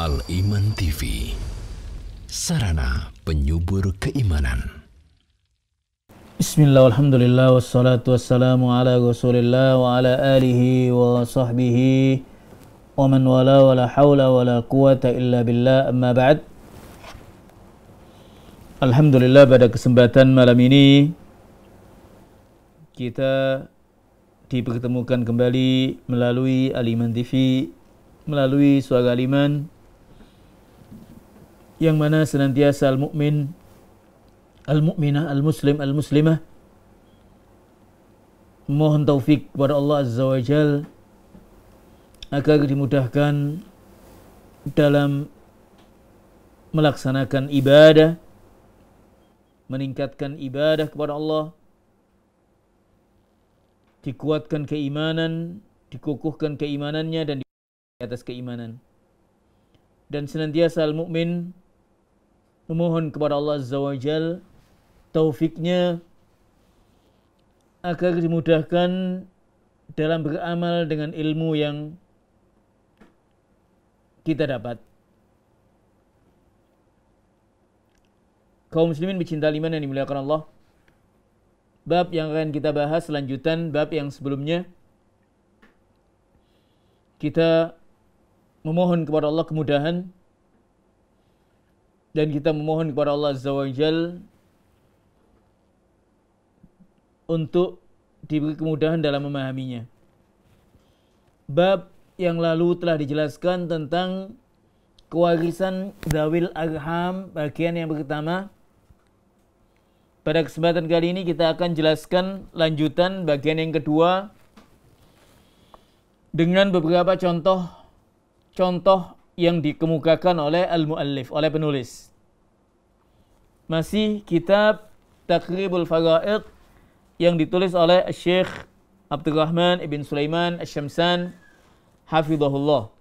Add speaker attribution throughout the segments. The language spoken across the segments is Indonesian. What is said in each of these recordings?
Speaker 1: Al-Iman TV, sarana penyubur keimanan.
Speaker 2: Bismillah, alhamdulillah, wassalatu wassalamu ala rasulillah wa ala alihi wa sahbihi wa man wala wa la hawla wa la quwata illa billah, amma ba'd. Alhamdulillah, pada kesempatan malam ini kita dipertemukan kembali melalui Al-Iman TV, melalui Suara Al-Iman, yang mana senantiasa al-mu'min, al-mu'minah, al-muslim, al-muslimah mohon taufik kepada Allah Azza wa Jal agar dimudahkan dalam melaksanakan ibadah, meningkatkan ibadah kepada Allah, dikuatkan keimanan, dikukuhkan keimanannya dan di atas keimanan. Dan senantiasa al-mu'min memohon kepada Allah Azza wa Jal taufiknya agar dimudahkan dalam beramal dengan ilmu yang kita dapat. Kaum muslimin pecinta iman yang dimuliakan Allah, bab yang akan kita bahas lanjutan bab yang sebelumnya. Kita memohon kepada Allah kemudahan, dan kita memohon kepada Allah Azza wa Jal untuk diberi kemudahan dalam memahaminya. Bab yang lalu telah dijelaskan tentang kewarisan dzawil arham bagian yang pertama. Pada kesempatan kali ini kita akan jelaskan lanjutan bagian yang kedua dengan beberapa contoh yang dikemukakan oleh al-muallif, oleh penulis. Masih kitab Taqribul Fara'id yang ditulis oleh Syekh Abdurrahman ibn Sulaiman Asy-Syamsan hafizahullah.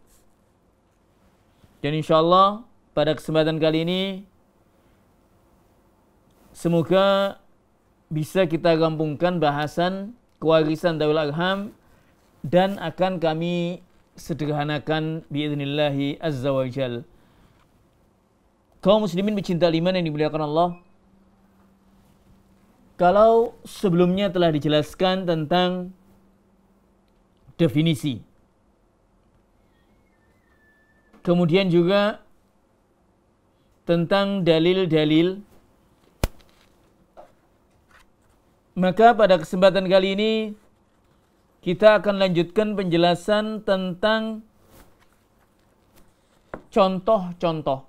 Speaker 2: Dan insyaallah pada kesempatan kali ini semoga bisa kita rampungkan bahasan kewarisan dzawil arham dan akan kami sederhanakan biidznillah azza wa jal. Kaum muslimin pecinta iman yang dimuliakan Allah, kalau sebelumnya telah dijelaskan tentang definisi, kemudian juga tentang dalil-dalil, maka pada kesempatan kali ini kita akan lanjutkan penjelasan tentang contoh-contoh.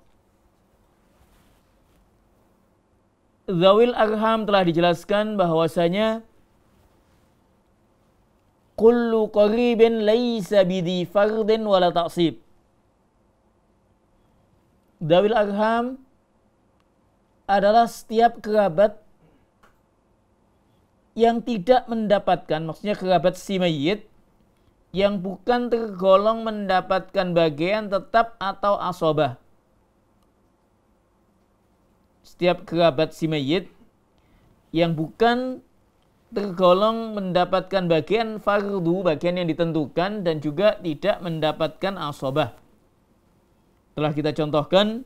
Speaker 2: Dzawil arham telah dijelaskan bahwasanya kullu qaribin laisa bidhi fardin wala ta'sib. Dzawil arham adalah setiap kerabat yang tidak mendapatkan, maksudnya kerabat si mayit yang bukan tergolong mendapatkan bagian tetap atau asobah. Setiap kerabat si mayit yang bukan tergolong mendapatkan bagian fardu, bagian yang ditentukan, dan juga tidak mendapatkan asobah. Telah kita contohkan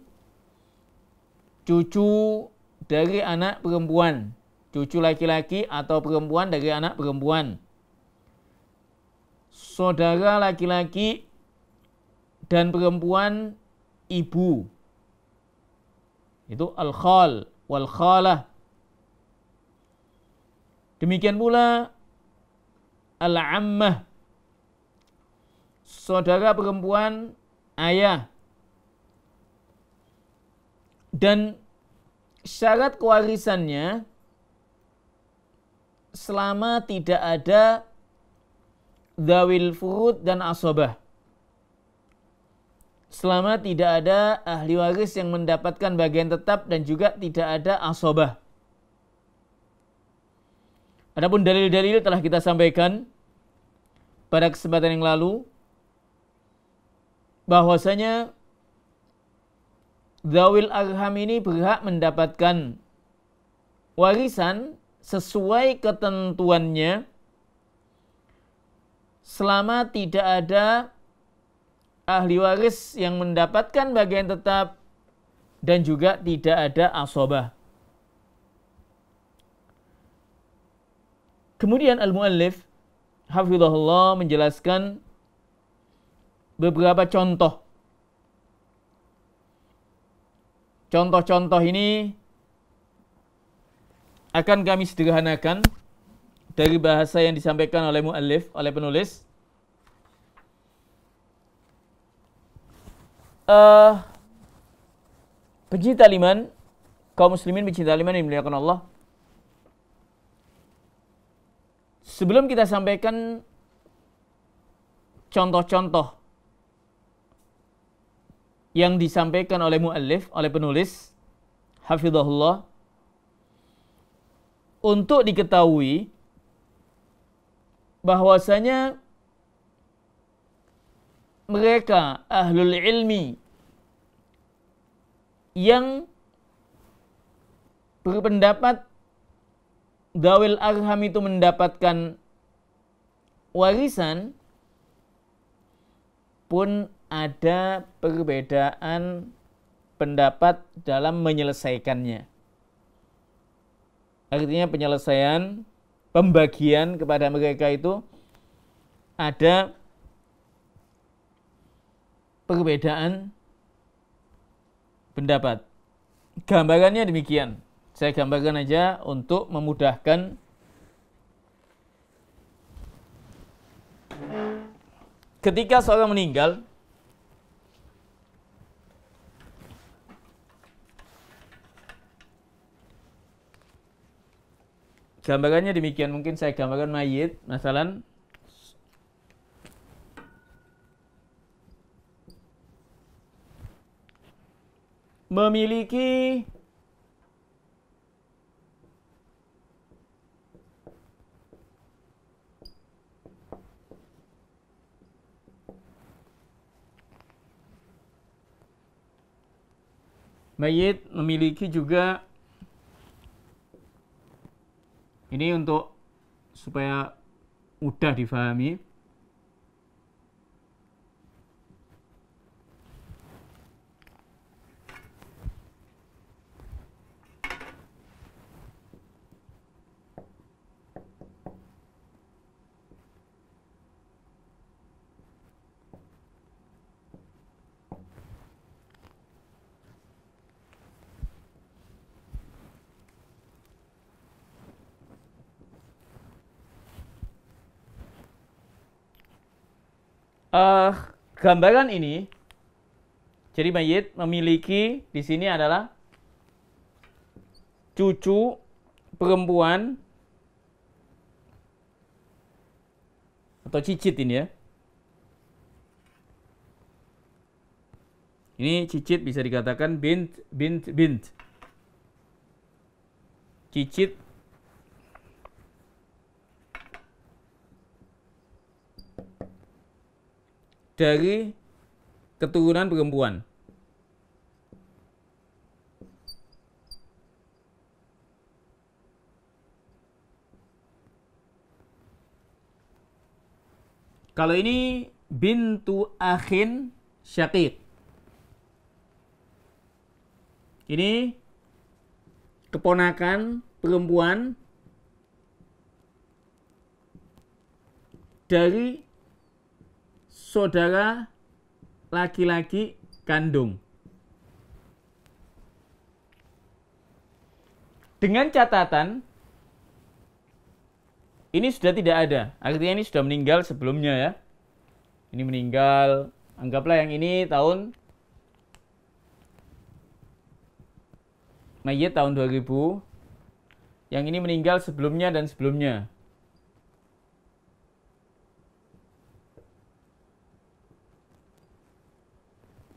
Speaker 2: cucu dari anak perempuan, cucu laki-laki atau perempuan dari anak perempuan, saudara laki-laki dan perempuan ibu, itu al-khal wal khalah. Demikian pula al-ammah, saudara perempuan ayah. Dan syarat kewarisannya selama tidak ada dzawil furud dan asobah, selama tidak ada ahli waris yang mendapatkan bagian tetap dan juga tidak ada asobah. Adapun dalil-dalil telah kita sampaikan pada kesempatan yang lalu bahwasanya dzawil arham ini berhak mendapatkan warisan sesuai ketentuannya selama tidak ada ahli waris yang mendapatkan bagian tetap dan juga tidak ada asabah. Kemudian al-muallif hafizahullah menjelaskan beberapa contoh. Contoh-contoh ini akan kami sederhanakan dari bahasa yang disampaikan oleh muallif, oleh penulis. Pencinta liman, kaum muslimin pencinta liman yang dimuliakan Allah. Sebelum kita sampaikan contoh-contoh yang disampaikan oleh muallif, oleh penulis, hafizahullah, untuk diketahui bahwasanya mereka ahlul ilmi yang berpendapat dawil arham itu mendapatkan warisan pun ada perbedaan pendapat dalam menyelesaikannya. Artinya penyelesaian, pembagian kepada mereka itu ada perbedaan pendapat. Gambarannya demikian. Saya gambarkan aja untuk memudahkan. Ketika seorang meninggal, gambarannya demikian. Mungkin saya gambarkan mayit, masalan memiliki juga, ini untuk supaya mudah difahami, gambaran ini, jadi mayit memiliki di sini adalah cucu perempuan atau cicit ini ya. Ini cicit bisa dikatakan bint. Cicit dari keturunan perempuan. Kalau ini bintu akhin syaqiq. Ini keponakan perempuan dari saudara laki-laki kandung. Dengan catatan ini sudah tidak ada. Artinya ini sudah meninggal sebelumnya ya. Ini meninggal, anggaplah yang ini tahun mayit tahun 2000. Yang ini meninggal sebelumnya dan sebelumnya.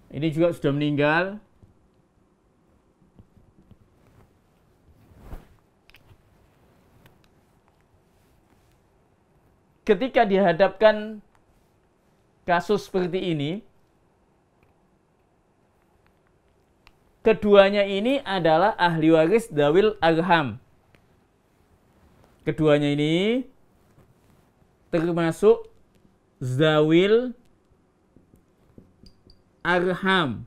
Speaker 2: Ini juga sudah meninggal. Ketika dihadapkan kasus seperti ini, keduanya ini adalah ahli waris dawil arham. Keduanya ini termasuk zawil arham.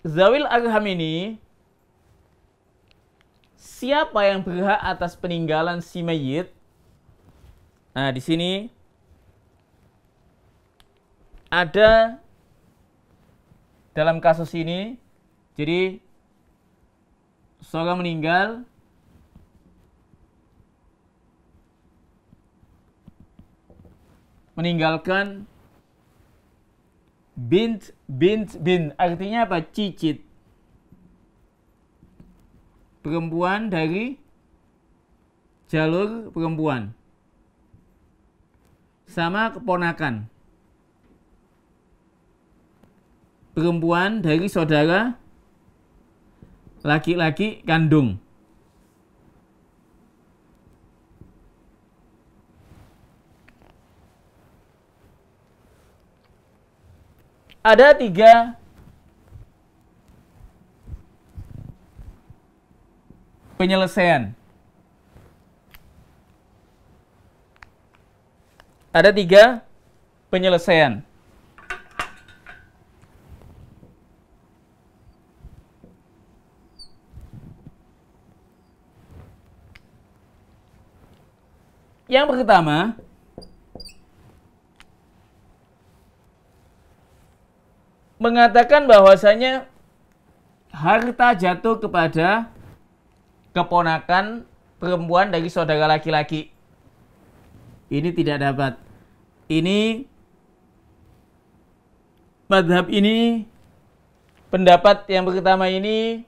Speaker 2: Zawil arham ini siapa yang berhak atas peninggalan si mayit? Nah, di sini ada dalam kasus ini, jadi seorang meninggal, meninggalkan bint, artinya apa? Cicit. Perempuan dari jalur perempuan. Sama keponakan. Perempuan dari saudara laki-laki kandung. Ada 3 penyelesaian. Ada 3 penyelesaian. Yang pertama, mengatakan bahwasanya harta jatuh kepada keponakan perempuan dari saudara laki-laki. Ini tidak dapat. Ini mazhab ini, pendapat yang pertama ini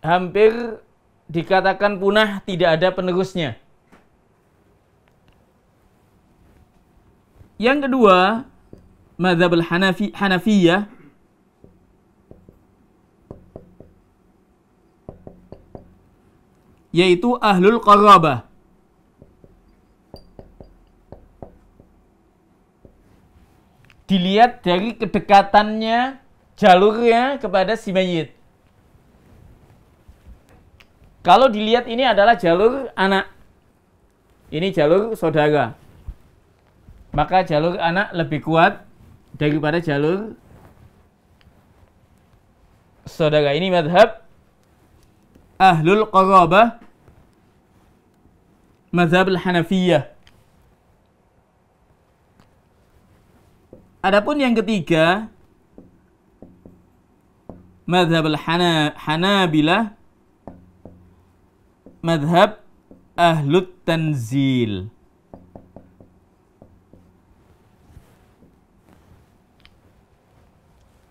Speaker 2: hampir dikatakan punah, tidak ada penerusnya. Yang kedua, mazhab Hanafiyah, yaitu ahlul qarabah. Dilihat dari kedekatannya, jalurnya kepada si mayit. Kalau dilihat ini adalah jalur anak, ini jalur saudara, maka jalur anak lebih kuat daripada jalur saudara. Ini mazhab ahlul qarabah, mazhab al-Hanafiyah. Adapun yang ketiga, mazhab al-Hanabilah, mazhab ahlut tanzil.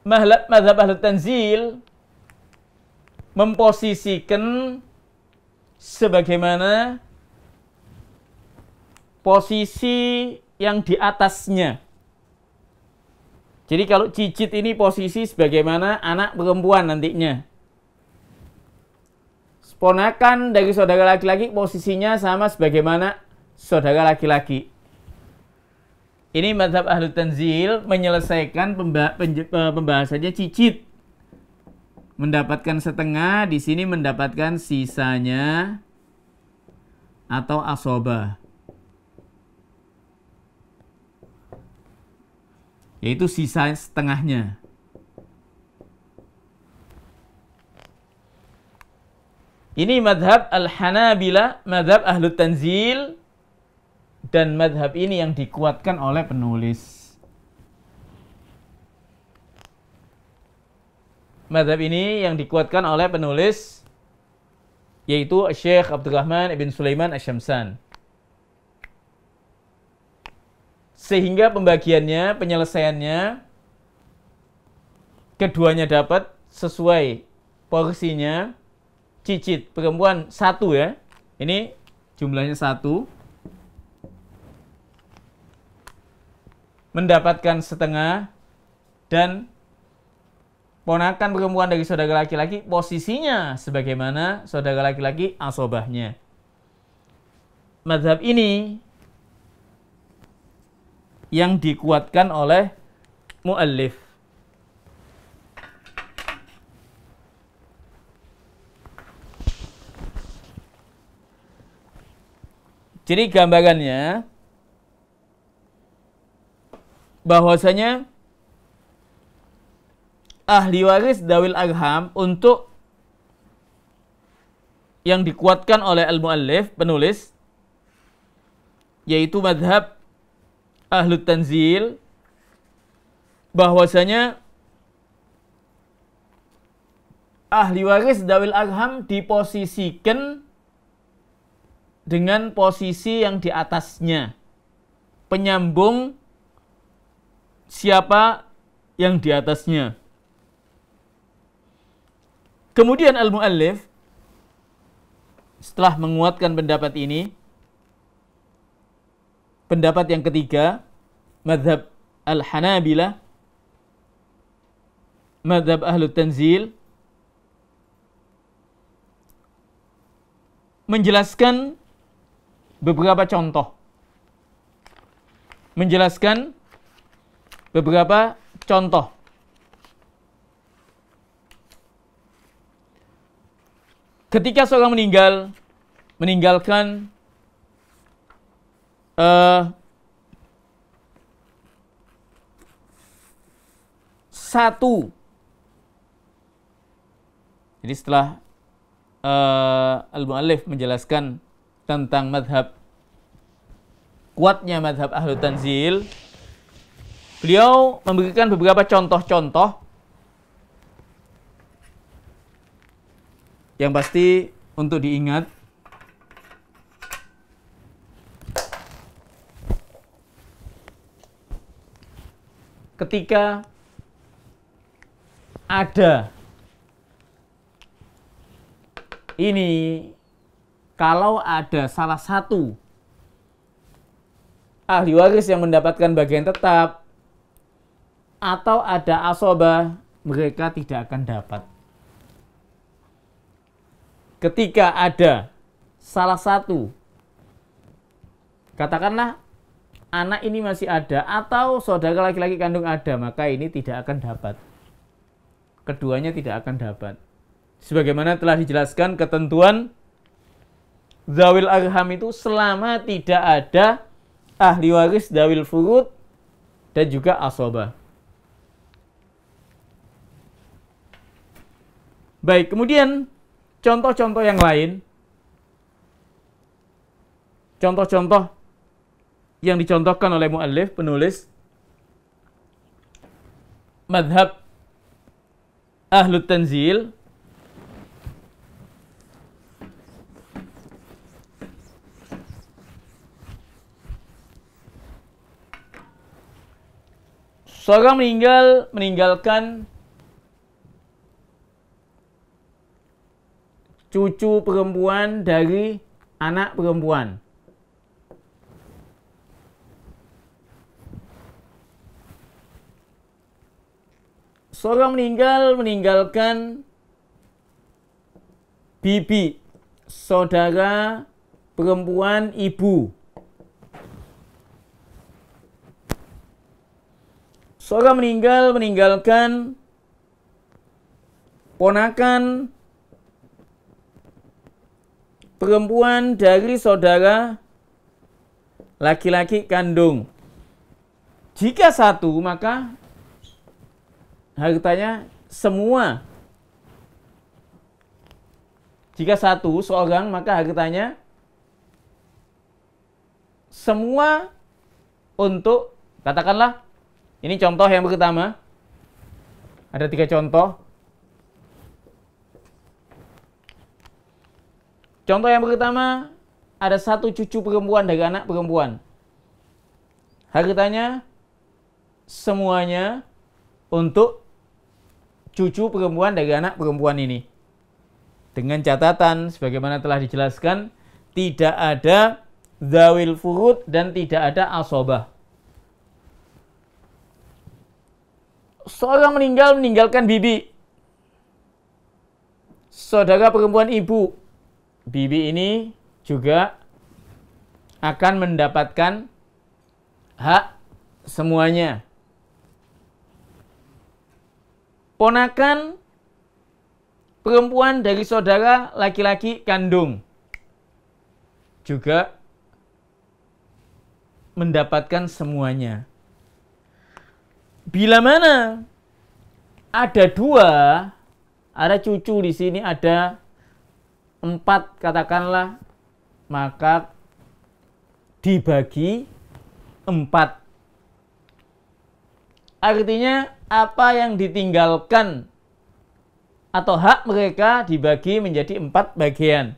Speaker 2: Mazhab ahlut tanzil memposisikan sebagaimana posisi yang di atasnya. Jadi kalau cicit ini posisi sebagaimana anak perempuan nantinya. Ponakan dari saudara laki-laki posisinya sama sebagaimana saudara laki-laki. Ini mazhab ahlu tanzil menyelesaikan pembahasannya cicit. Mendapatkan setengah, di sini mendapatkan sisanya atau asobah. Yaitu sisa setengahnya. Ini madhab al-Hanabilah, madhab ahlu tanzil, dan madhab ini yang dikuatkan oleh penulis. Madhab ini yang dikuatkan oleh penulis, yaitu Syekh Abdurrahman ibn Sulaiman Asy-Syamsan. Sehingga pembagiannya, penyelesaiannya, keduanya dapat sesuai porsinya. Cicit perempuan 1 ya, ini jumlahnya 1, mendapatkan setengah, dan ponakan perempuan dari saudara laki-laki posisinya sebagaimana saudara laki-laki asobahnya. Mazhab ini yang dikuatkan oleh muallif. Jadi gambarannya bahwasanya ahli waris dawil arham untuk yang dikuatkan oleh al-muallif, penulis, yaitu madhab ahlu tanzil, bahwasanya ahli waris dawil arham diposisikan dengan posisi yang di atasnya, penyambung siapa yang di atasnya. Kemudian al-muallif setelah menguatkan pendapat ini, pendapat yang ketiga, madhab al-Hanabilah, madhab ahlu tanzil, menjelaskan beberapa contoh. Menjelaskan beberapa contoh. Ketika seorang meninggalkan satu. Jadi setelah al-muallif menjelaskan tentang kuatnya madhab ahlu tanzil, beliau memberikan beberapa contoh-contoh yang pasti untuk diingat. Ketika ada kalau ada salah satu ahli waris yang mendapatkan bagian tetap atau ada asobah, mereka tidak akan dapat. Ketika ada salah satu, katakanlah anak ini masih ada atau saudara laki-laki kandung ada, maka ini tidak akan dapat. Keduanya tidak akan dapat. Sebagaimana telah dijelaskan ketentuan zawil arham itu selama tidak ada ahli waris dawil furud dan juga asobah. Baik, kemudian contoh-contoh yang lain. Contoh-contoh yang dicontohkan oleh muallif, penulis, madhab ahlu tanzil, seorang meninggalkan cucu perempuan dari anak perempuan. Seorang meninggalkan bibi, saudara perempuan ibu. Seorang meninggalkan ponakan perempuan dari saudara laki-laki kandung. Jika satu, maka hartanya semua. Jika satu seorang, maka hartanya semua untuk, katakanlah, ini contoh yang pertama. Ada 3 contoh. Contoh yang pertama, ada satu cucu perempuan dari anak perempuan. Hartanya semuanya untuk cucu perempuan dari anak perempuan ini. Dengan catatan, sebagaimana telah dijelaskan, tidak ada zawil furud dan tidak ada asobah. Seorang meninggalkan bibi, saudara perempuan ibu. Bibi ini juga akan mendapatkan hak semuanya. Ponakan perempuan dari saudara laki-laki kandung juga mendapatkan semuanya. Bila mana ada 2, ada cucu di sini ada 4 katakanlah, maka dibagi 4. Artinya apa yang ditinggalkan atau hak mereka dibagi menjadi 4 bagian.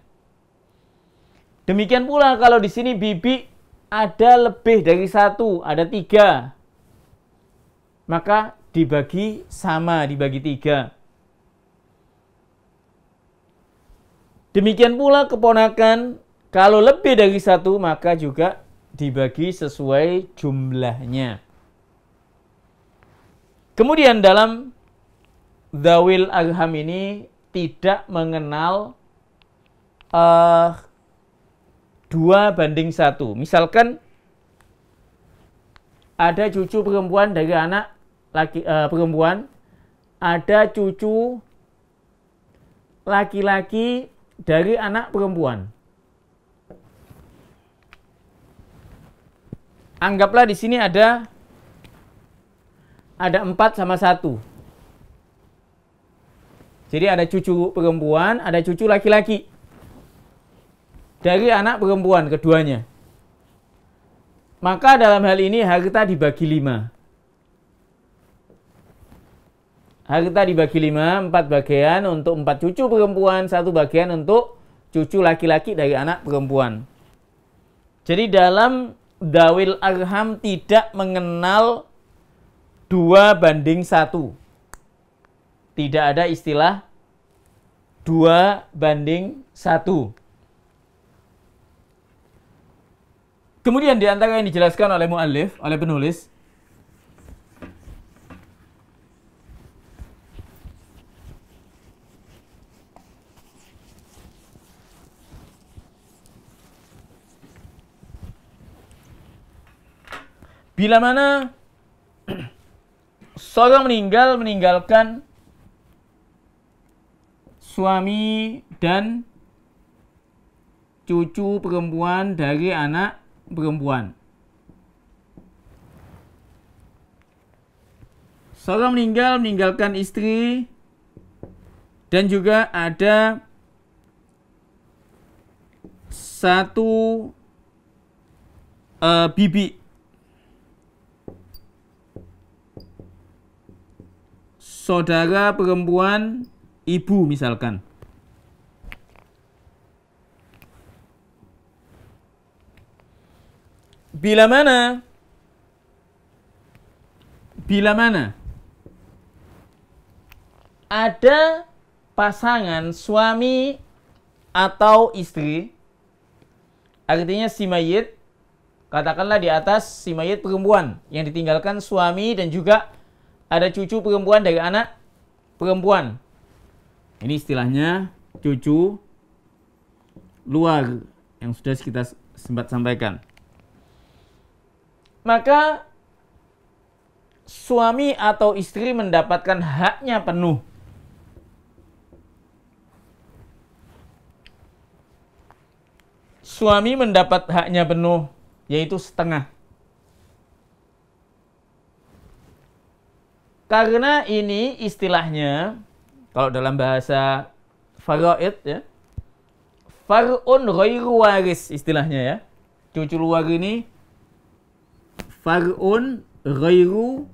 Speaker 2: Demikian pula kalau di sini bibi ada lebih dari 1, ada 3. Maka dibagi sama, dibagi 3. Demikian pula keponakan, kalau lebih dari 1 maka juga dibagi sesuai jumlahnya. Kemudian dalam Dzawil Arham ini tidak mengenal 2:1. Misalkan ada cucu perempuan dari anak perempuan, ada cucu laki-laki dari anak perempuan. Anggaplah di sini ada 4 sama 1. Jadi ada cucu perempuan, ada cucu laki-laki dari anak perempuan keduanya. Maka dalam hal ini harta dibagi 5. Harta dibagi 5, 4 bagian untuk 4 cucu perempuan, 1 bagian untuk cucu laki-laki dari anak perempuan. Jadi dalam Dzawil Arham tidak mengenal 2:1. Tidak ada istilah 2:1. Kemudian di antara yang dijelaskan oleh muallif, oleh penulis, bila mana seorang meninggalkan suami dan cucu perempuan dari anak perempuan. Seorang meninggalkan istri dan juga ada 1 bibi. Saudara perempuan ibu misalkan. Bila mana ada pasangan suami atau istri, artinya si mayit, katakanlah di atas si mayit perempuan yang ditinggalkan suami dan juga ada cucu perempuan dari anak perempuan. Ini istilahnya cucu luar yang sudah kita sempat sampaikan. Maka suami atau istri mendapatkan haknya penuh. Suami mendapat haknya penuh, yaitu setengah. Karena ini istilahnya, kalau dalam bahasa faraid ya, far'un ghairu waris istilahnya ya. Cucu luar ini far'un ghairu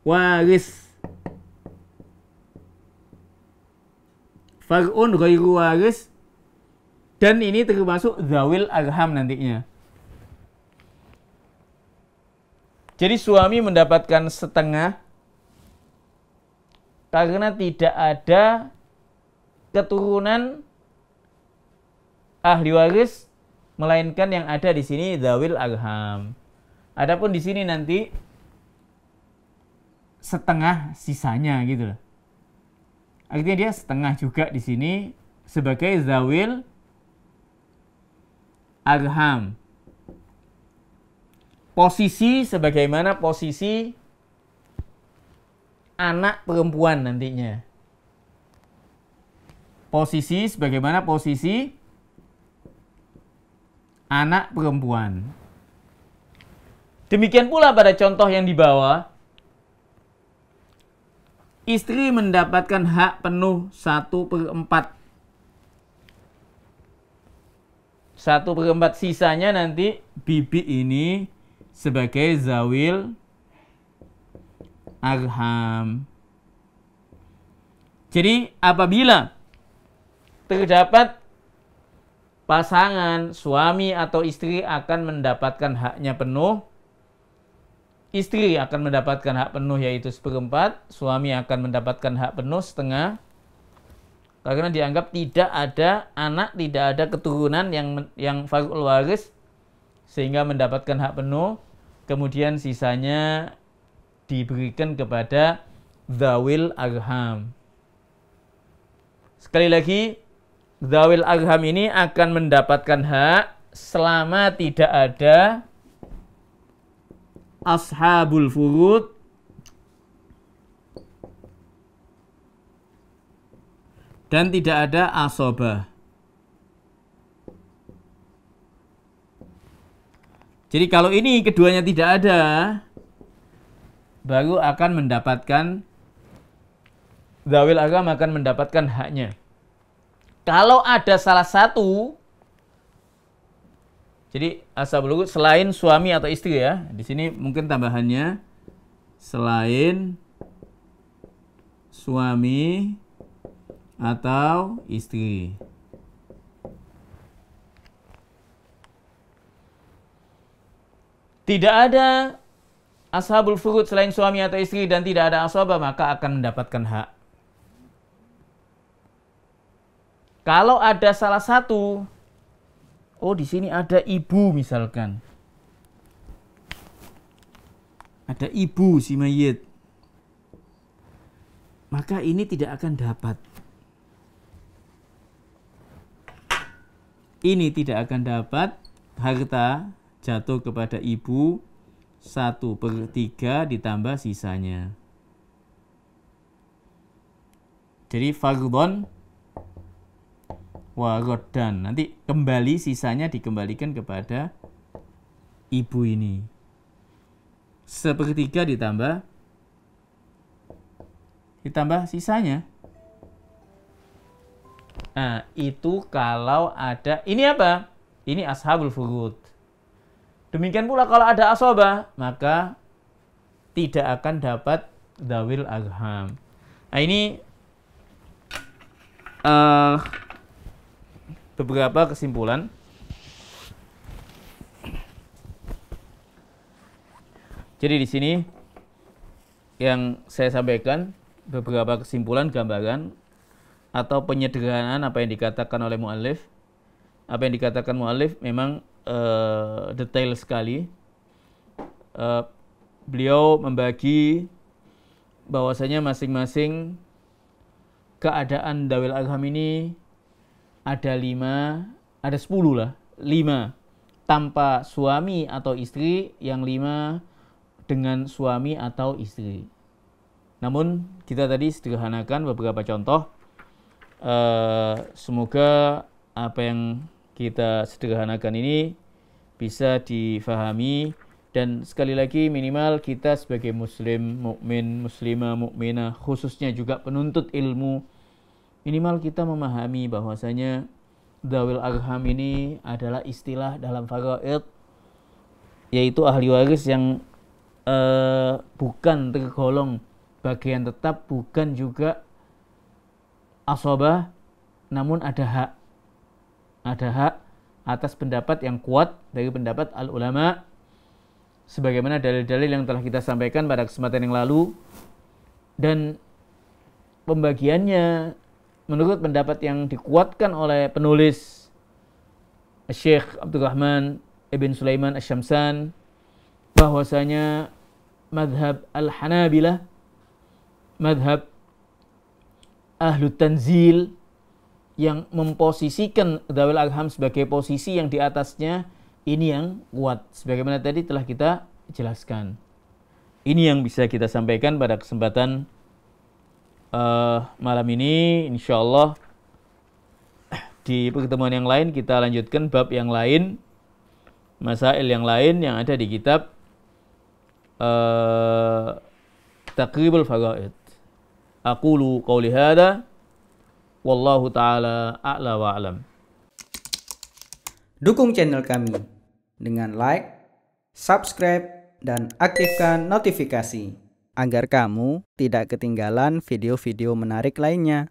Speaker 2: waris. Far'un ghairu waris, dan ini termasuk Dzawil Arham nantinya. Jadi suami mendapatkan setengah karena tidak ada keturunan ahli waris, melainkan yang ada di sini Dzawil Arham. Adapun di sini nanti setengah sisanya gitu loh. Artinya dia setengah juga di sini sebagai Dzawil Arham. Posisi sebagaimana posisi anak perempuan nantinya. Posisi sebagaimana posisi anak perempuan. Demikian pula pada contoh yang di bawah, istri mendapatkan hak penuh 1/4. 1/4 sisanya nanti bibi ini sebagai zawil arham. Jadi apabila terdapat pasangan suami atau istri akan mendapatkan haknya penuh, istri akan mendapatkan hak penuh yaitu 1/4, suami akan mendapatkan hak penuh 1/2. Karena dianggap tidak ada anak, tidak ada keturunan yang far'ul waris sehingga mendapatkan hak penuh. Kemudian sisanya diberikan kepada dzawil arham. Sekali lagi, dzawil arham ini akan mendapatkan hak selama tidak ada ashabul furud dan tidak ada asobah. Jadi kalau ini keduanya tidak ada, baru akan mendapatkan, dzawil arham akan mendapatkan haknya. Kalau ada salah satu, jadi ashabul furud selain suami atau istri ya. Di sini mungkin tambahannya selain suami atau istri. Tidak ada ashabul furud selain suami atau istri dan tidak ada asabah, maka akan mendapatkan hak. Kalau ada salah satu, oh di sini ada ibu misalkan. Ada ibu si mayit. Maka ini tidak akan dapat. Ini tidak akan dapat harta jatuh kepada ibu 1/3 ditambah sisanya. Jadi fardhon wa raddan. Nanti kembali sisanya dikembalikan kepada ibu ini. 1/3 ditambah sisanya. Nah, itu kalau ada, ini apa? Ini ashabul furud. Demikian pula kalau ada asabah, maka tidak akan dapat dzawil arham. Nah, ini beberapa kesimpulan. Jadi di sini yang saya sampaikan beberapa kesimpulan, gambaran atau penyederhanaan apa yang dikatakan oleh muallif. Apa yang dikatakan muallif memang detail sekali. Beliau membagi bahwasanya masing-masing keadaan dzawil arham ini ada 10 lah. 5 tanpa suami atau istri, yang 5 dengan suami atau istri. Namun kita tadi sederhanakan beberapa contoh. Semoga apa yang kita sederhanakan ini bisa difahami, dan sekali lagi minimal kita sebagai muslim, mukmin, muslimah, mukminah, khususnya juga penuntut ilmu, minimal kita memahami bahwasanya dzawil arham ini adalah istilah dalam faraid, yaitu ahli waris yang bukan tergolong bagian tetap, bukan juga asabah, namun ada hak. Ada hak atas pendapat yang kuat dari pendapat al-ulama, sebagaimana dalil-dalil yang telah kita sampaikan pada kesempatan yang lalu. Dan pembagiannya menurut pendapat yang dikuatkan oleh penulis Syekh Abdurrahman Ibn Sulaiman Asy-Syamsan, bahwasanya madhab al-Hanabilah, madhab Ahlu Tanzil, yang memposisikan dzawil arham sebagai posisi yang di atasnya, ini yang kuat. Sebagaimana tadi telah kita jelaskan. Ini yang bisa kita sampaikan pada kesempatan malam ini. InsyaAllah di pertemuan yang lain kita lanjutkan bab yang lain, masail yang lain yang ada di kitab taqribul faraid. Aqulu qawli hadha wallahu taala a'la wa a'lam.
Speaker 3: Dukung channel kami dengan like, subscribe, dan aktifkan notifikasi agar kamu tidak ketinggalan video-video menarik lainnya.